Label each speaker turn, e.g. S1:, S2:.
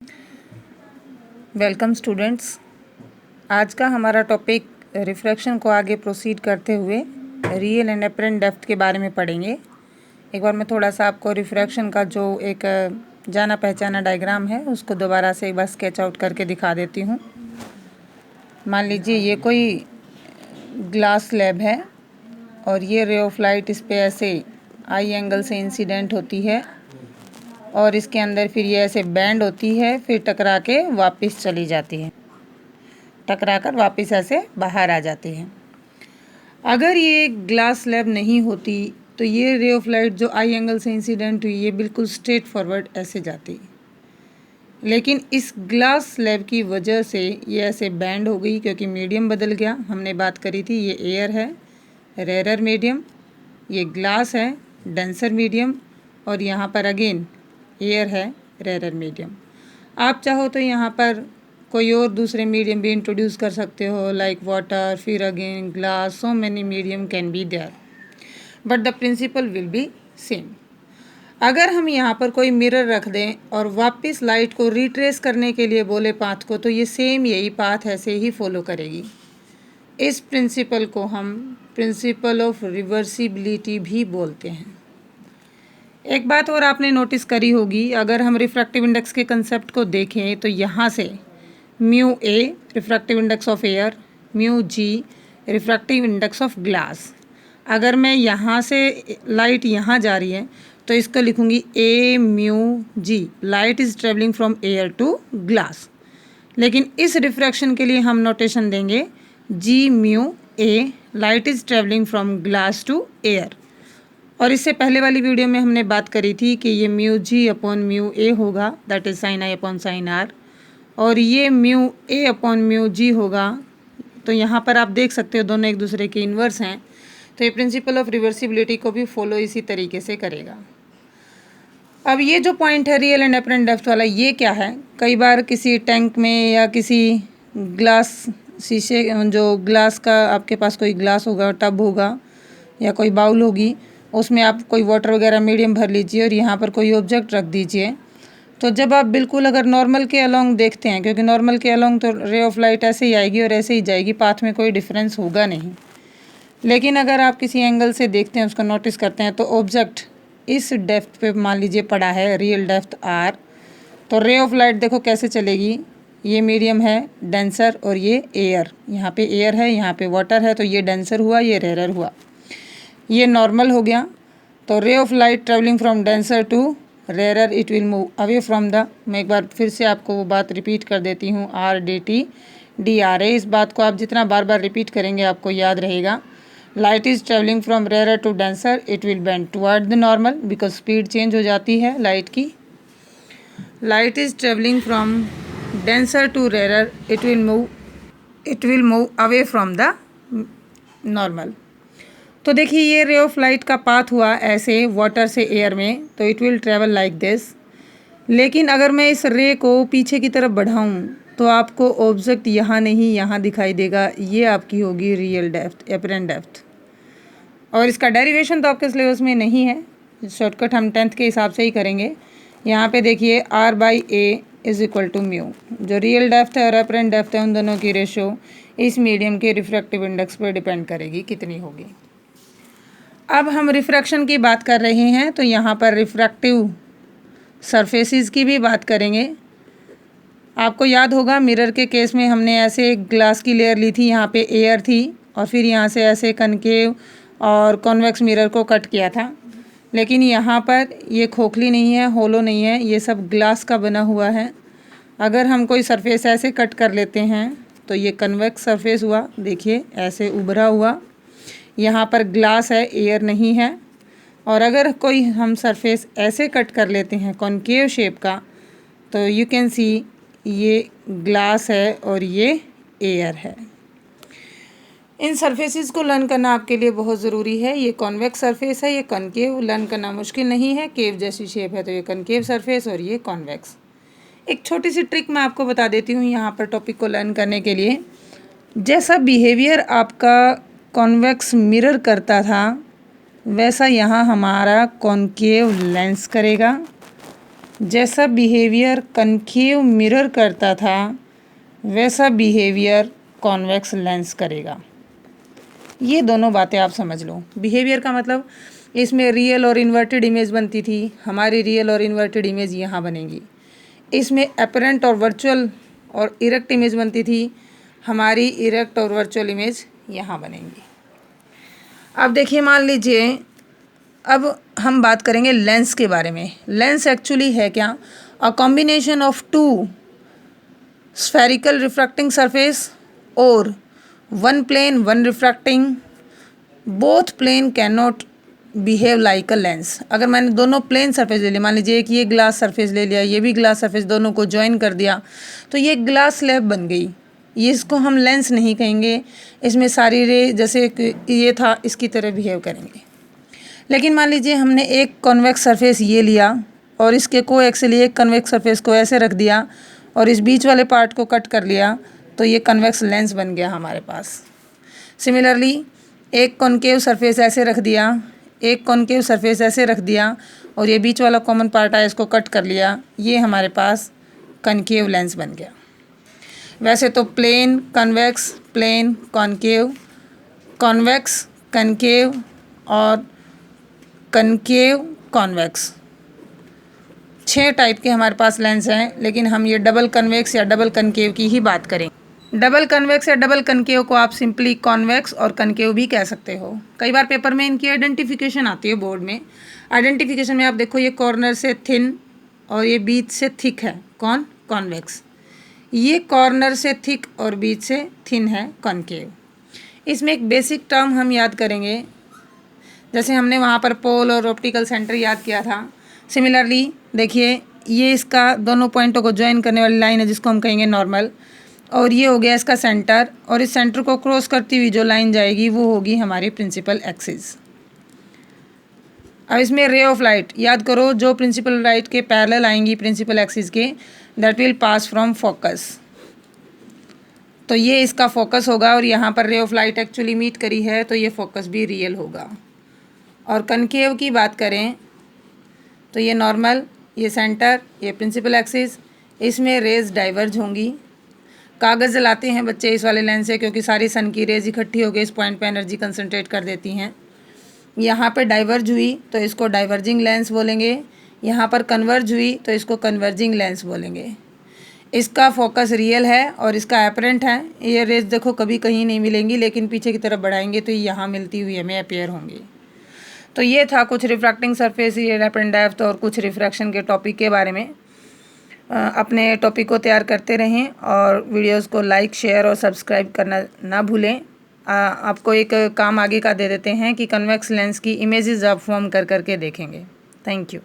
S1: Welcome students. आज का हमारा टॉपिक रिफ्रैक्शन को आगे प्रोसीड करते हुए रियल एंड अपरेंट डेप्थ के बारे में पढ़ेंगे। एक बार मैं थोड़ा सा आपको रिफ्रैक्शन का जो एक जाना पहचाना डायग्राम है उसको दोबारा से एक बार स्केच आउट करके दिखा देती हूँ। मान लीजिए ये कोई ग्लास स्लैब है और ये रे ऑफ लाइट इस पे ऐसे आई एंगल से इंसिडेंट होती है और इसके अंदर फिर ये ऐसे बैंड होती है, फिर टकरा के वापस चली जाती है, टकरा कर वापस ऐसे बाहर आ जाती है। अगर ये ग्लास स्लैब नहीं होती तो ये रे ऑफ लाइट जो आई एंगल से इंसिडेंट हुई ये बिल्कुल स्ट्रेट फॉरवर्ड ऐसे जाती, लेकिन इस ग्लास स्लैब की वजह से ये ऐसे बैंड हो गई क्योंकि मीडियम बदल गया। हमने बात करी थी ये एयर है रेयर मीडियम, ये ग्लास है डेंसर मीडियम और यहाँ पर अगेन एयर है रेयर मीडियम। आप चाहो तो यहाँ पर कोई और दूसरे मीडियम भी इंट्रोड्यूस कर सकते हो लाइक वाटर, फिर again glass, so many medium can be there but the principle will be same. अगर हम यहाँ पर कोई मिरर रख दें और वापस लाइट को रिट्रेस करने के लिए बोले पाथ को, तो ये सेम यही पाथ ऐसे ही फॉलो करेगी। इस प्रिंसिपल को हम प्रिंसिपल ऑफ रिवर्सिबिलिटी भी बोलते हैं। एक बात और आपने नोटिस करी होगी, अगर हम रिफ्रैक्टिव इंडेक्स के कंसेप्ट को देखें तो यहाँ से mu a refractive index of air, mu g refractive index of glass. अगर मैं यहाँ से लाइट यहाँ जा रही है तो इसको लिखूँगी A mu G, light is travelling from air to glass. लेकिन इस रिफ्रैक्शन के लिए हम नोटेशन देंगे G mu A, light is travelling from glass to air. और इससे पहले वाली वीडियो में हमने बात करी थी कि ये mu g upon mu a होगा, that is sine i upon sine r, और ये mu a upon mu g होगा। तो यहाँ पर आप देख सकते हो दोनों एक दूसरे के इन्वर्स हैं, तो ये प्रिंसिपल ऑफ रिवर्सिबिलिटी को भी फॉलो इसी तरीके से करेगा। अब ये जो पॉइंट है रियल एंड अपरेंट डेप्थ वाला, ये क्या है? कई बार किसी टैंक में या किसी ग्लास शीशे, जो ग्लास का आपके पास कोई ग्लास होगा, टब होगा या कोई बाउल होगी, उसमें आप कोई वाटर वगैरह मीडियम भर लीजिए और यहाँ पर कोई ऑब्जेक्ट रख दीजिए। तो जब आप बिल्कुल अगर नॉर्मल के अलोंग देखते हैं, क्योंकि नॉर्मल के अलोंग तो रे ऑफ लाइट ऐसे ही आएगी और ऐसे ही जाएगी, पाथ में कोई डिफरेंस होगा नहीं। लेकिन अगर आप किसी एंगल से देखते हैं, उसको नोटिस करते हैं, तो ऑब्जेक्ट इस डेप्थ पे मान लीजिए पड़ा है, रियल डेप्थ आर, तो रे ऑफ लाइट देखो कैसे चलेगी। ये मीडियम है डेंसर और ये एयर, यहाँ पे एयर है, यहाँ पे वाटर है, तो ये डेंसर हुआ, ये रेयर हुआ, ये नॉर्मल हो गया। तो ray of light travelling from denser to rare, it will move away from the, मैं एक बार फिर से आपको वो बात रिपीट कर देती हूँ, R D T D R A. इस बात को आप जितना बार बार रिपीट करेंगे आपको याद रहेगा। Light is travelling from rare to denser, it will bend toward the normal because speed change हो जाती है लाइट की। Light is travelling from denser to rare, it will move away from the normal. तो देखिए ये रे of light का path हुआ ऐसे वाटर से एयर में, तो it will travel like this. लेकिन अगर मैं इस रे को पीछे की तरफ बढ़ाऊं तो आपको ऑब्जेक्ट यहाँ नहीं यहाँ दिखाई देगा। ये आपकी होगी रियल डेप्थ, अपरेंट डेप्थ। और इसका डेरिवेशन तो आपके सिलेबस में नहीं है, शॉर्टकट हम 10th के हिसाब से ही करेंगे। यहाँ पे देखिए r by a is equal to mu, जो रियल डेप्थ है और अपरेंट डेप्थ है उन दोनों की रेशो इस मीडियम के रिफ्रैक्टिव इंडेक्स पर डिपेंड करेगी कितनी होगी। अब हम रिफ्रैक्शन की बात कर रहे हैं तो यहाँ पर रिफ्रैक्टिव सरफेसेस की भी बात करेंगे। आपको याद होगा मिरर के केस में हमने ऐसे ग्लास की लेयर ली थी, यहाँ पे एयर थी और फिर यहाँ से ऐसे कनकेव और कॉन्वेक्स मिरर को कट किया था। लेकिन यहाँ पर ये खोखली नहीं है, होलो नहीं है, ये सब ग्लास का बना हुआ है। अगर हम कोई सरफेस ऐसे कट कर लेते हैं तो ये कन्वेक्स सरफेस हुआ, देखिए ऐसे उभरा हुआ। यहाँ पर ग्लास है, एयर नहीं है। और अगर कोई हम सरफेस ऐसे कट कर लेते हैं कॉनकेव शेप का, तो यू कैन सी ये ग्लास है और ये एयर है। इन सरफेसेस को लर्न करना आपके लिए बहुत ज़रूरी है। ये कॉन्वेक्स सरफेस है, ये कॉनकेव, लर्न करना मुश्किल नहीं है। केव जैसी शेप है तो ये कॉनकेव सरफेस और ये कॉन्वेक्स। एक छोटी सी ट्रिक मैं आपको बता देती हूँ यहाँ पर टॉपिक को लर्न करने के लिए। जैसा बिहेवियर आपका कॉन्वेक्स मिरर करता था वैसा यहाँ हमारा कॉनकेव लेंस करेगा। जैसा बिहेवियर कनकेव मिरर करता था वैसा बिहेवियर कॉन्वेक्स लेंस करेगा। ये दोनों बातें आप समझ लो। बिहेवियर का मतलब इसमें रियल और इन्वर्टेड इमेज बनती थी, हमारी रियल और इन्वर्टेड इमेज यहाँ बनेंगी। इसमें अपरेंट और वर्चुअल और इरेक्ट इमेज बनती थी, हमारी इरेक्ट और वर्चुअल इमेज यहाँ बनेंगी। अब देखिए, मान लीजिए अब हम बात करेंगे लेंस के बारे में। लेंस एक्चुअली है क्या? A combination of two spherical refracting surface और one plane one refracting, both plane can not behave like a lens. अगर मैंने दोनों प्लेन सरफेस ले लिया, मान लीजिए एक ये ग्लास सरफेस ले लिया, ये भी ग्लास सरफेस, दोनों को ज्वाइन कर दिया तो ये ग्लास स्लैब बन गई। ये इसको हम लेंस नहीं कहेंगे, इसमें सारी रे जैसे ये था इसकी तरह बिहेव करेंगे। लेकिन मान लीजिए हमने एक कॉन्वेक्स सरफेस ये लिया और इसके कोएक्सियली एक कन्वेक्स सरफेस को ऐसे रख दिया और इस बीच वाले पार्ट को कट कर लिया तो ये कन्वेक्स लेंस बन गया हमारे पास। सिमिलरली एक कॉन्केव सरफेस ऐसे रख दिया, एक कॉन्केव सरफेस ऐसे रख दिया और ये बीच वाला कॉमन पार्ट है इसको कट कर लिया, ये हमारे पास कनकेव लेंस बन गया। वैसे तो plane convex, plane concave, convex concave और कनकेव कॉन्वेक्स, 6 टाइप के हमारे पास लेंस हैं। लेकिन हम ये डबल कन्वेक्स या डबल कनकेव की ही बात करें। डबल कन्वेक्स या डबल कनकेव को आप सिंपली कॉन्वेक्स और कनकेव भी कह सकते हो। कई बार पेपर में इनकी आइडेंटिफिकेशन आती है बोर्ड में। आइडेंटिफिकेशन में आप देखो, ये कॉर्नर से थिन और ये बीच से थिक है, कौन? कॉन्वेक्स। ये कॉर्नर से थिक और बीच से थिन है कॉन्केव। इसमें एक बेसिक टर्म हम याद करेंगे, जैसे हमने वहाँ पर पोल और ऑप्टिकल सेंटर याद किया था। सिमिलरली देखिए, ये इसका दोनों पॉइंटों को ज्वाइन करने वाली लाइन है जिसको हम कहेंगे नॉर्मल, और ये हो गया इसका सेंटर, और इस सेंटर को क्रॉस करती हुई जो लाइन जाएगी वो होगी हमारी प्रिंसिपल एक्सिस। अब इसमें रे ऑफ लाइट याद करो, जो प्रिंसिपल लाइट के पैरेलल आएंगी प्रिंसिपल एक्सिस के, that will pass from focus. तो ये इसका फोकस होगा और यहाँ पर रे ऑफ लाइट एक्चुअली मीट करी है तो ये फोकस भी रियल होगा। और कनकेव की बात करें तो ये नॉर्मल, ये सेंटर, ये प्रिंसिपल एक्सिस, इसमें रेज डाइवर्ज होंगी। कागज़ जलाते हैं बच्चे इस वाले लेंस से क्योंकि सारी सन की रेज इकट्ठी होकर इस पॉइंट पे एनर्जी कंसंट्रेट कर देती हैं। यहाँ पे डाइवर्ज हुई तो इसको डाइवर्जिंग लेंस बोलेंगे, यहाँ पर कन्वर्ज हुई तो इसको कन्वर्जिंग लेंस बोलेंगे। इसका फोकस रियल है और इसका अपरेंट है। ये रेज देखो कभी कहीं नहीं मिलेंगी, लेकिन पीछे की तरफ बढ़ाएंगे तो यहाँ मिलती हुई हमें अपीयर होंगी। तो ये था कुछ refracting surface, real apparent depth और कुछ रिफ्रैक्शन के टॉपिक के बारे में। अपने टॉपिक को तैयार करते रहें और वीडियोस को लाइक, शेयर और सब्सक्राइब करना ना भूलें। आपको एक काम आगे का दे देते हैं कि कन्वेक्स लेंस की इमेजेस आप फॉर्म कर करके देखेंगे। Thank you.